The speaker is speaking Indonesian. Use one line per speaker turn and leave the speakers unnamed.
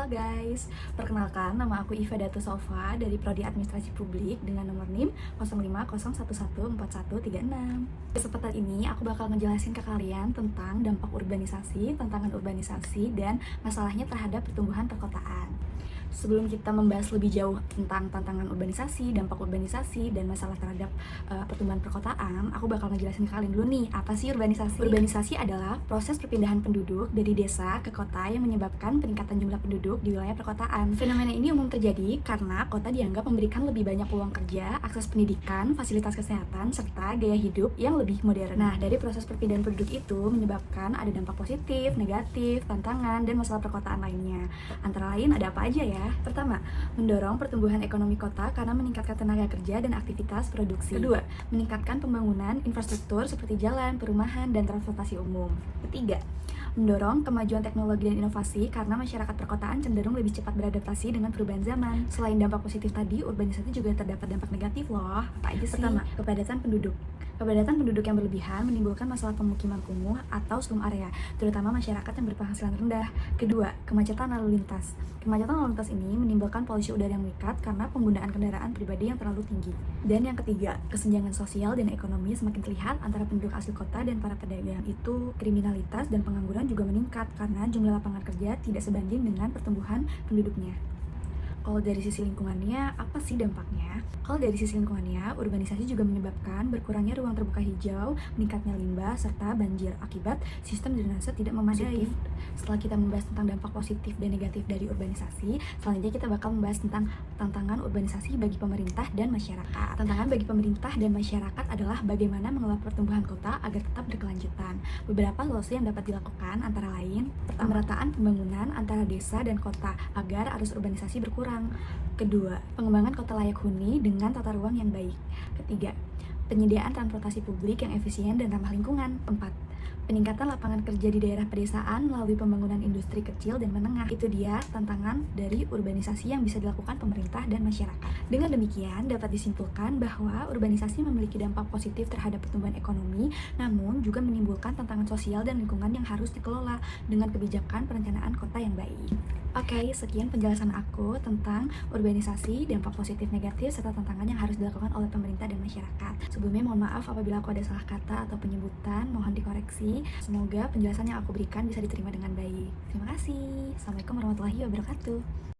Halo guys, perkenalkan nama aku Iva Datu Sova dari Prodi Administrasi Publik dengan nomor NIM 0501114136. Di kesempatan ini aku bakal ngejelasin ke kalian tentang dampak urbanisasi, tantangan urbanisasi, dan masalahnya terhadap pertumbuhan perkotaan. Sebelum kita membahas lebih jauh tentang tantangan urbanisasi, dampak urbanisasi, dan masalah terhadap pertumbuhan perkotaan, aku bakal ngejelasin ke kalian dulu nih, apa sih urbanisasi? Urbanisasi adalah proses perpindahan penduduk dari desa ke kota yang menyebabkan peningkatan jumlah penduduk di wilayah perkotaan. Fenomena ini umum terjadi karena kota dianggap memberikan lebih banyak peluang kerja, akses pendidikan, fasilitas kesehatan, serta gaya hidup yang lebih modern. Nah, dari proses perpindahan penduduk itu menyebabkan ada dampak positif, negatif, tantangan, dan masalah perkotaan lainnya. Antara lain ada apa aja ya? Pertama, mendorong pertumbuhan ekonomi kota karena meningkatkan tenaga kerja dan aktivitas produksi. Kedua, meningkatkan pembangunan infrastruktur seperti jalan, perumahan, dan transportasi umum. Ketiga, mendorong kemajuan teknologi dan inovasi karena masyarakat perkotaan cenderung lebih cepat beradaptasi dengan perubahan zaman. Selain dampak positif tadi, urbanisasi juga terdapat dampak negatif loh. Apa aja sih? Pertama, kepadatan penduduk. Kepadatan penduduk yang berlebihan menimbulkan masalah pemukiman kumuh atau slum area, terutama masyarakat yang berpenghasilan rendah. Kedua, kemacetan lalu lintas. Kemacetan lalu lintas ini menimbulkan polusi udara yang meningkat karena penggunaan kendaraan pribadi yang terlalu tinggi. Dan yang ketiga, kesenjangan sosial dan ekonomi semakin terlihat antara penduduk asli kota dan para pedagang. Itu kriminalitas dan pengangguran juga meningkat karena jumlah lapangan kerja tidak sebanding dengan pertumbuhan penduduknya. Kalau dari sisi lingkungannya, apa sih dampaknya? Kalau dari sisi lingkungannya, urbanisasi juga menyebabkan berkurangnya ruang terbuka hijau, meningkatnya limbah, serta banjir akibat sistem drainase tidak memadai. Setelah kita membahas tentang dampak positif dan negatif dari urbanisasi, selanjutnya kita bakal membahas tentang tantangan urbanisasi bagi pemerintah dan masyarakat. Tantangan bagi pemerintah dan masyarakat adalah bagaimana mengelola pertumbuhan kota agar tetap berkelanjutan. Beberapa solusi yang dapat dilakukan antara lain, pemerataan pembangunan antara desa dan kota agar arus urbanisasi berkurang. Kedua, pengembangan kota layak huni dengan tata ruang yang baik. Ketiga, penyediaan transportasi publik yang efisien dan ramah lingkungan. Empat, peningkatan lapangan kerja di daerah pedesaan melalui pembangunan industri kecil dan menengah. Itu dia tantangan dari urbanisasi yang bisa dilakukan pemerintah dan masyarakat. Dengan demikian, dapat disimpulkan bahwa urbanisasi memiliki dampak positif terhadap pertumbuhan ekonomi, namun juga menimbulkan tantangan sosial dan lingkungan yang harus dikelola dengan kebijakan perencanaan kota yang baik. Oke, sekian penjelasan aku tentang urbanisasi, dampak positif negatif, serta tantangan yang harus dilakukan oleh pemerintah dan masyarakat. Sebelumnya mohon maaf apabila aku ada salah kata atau penyebutan, mohon dikoreksi. Semoga penjelasan yang aku berikan bisa diterima dengan baik. Terima kasih. Assalamualaikum warahmatullahi wabarakatuh.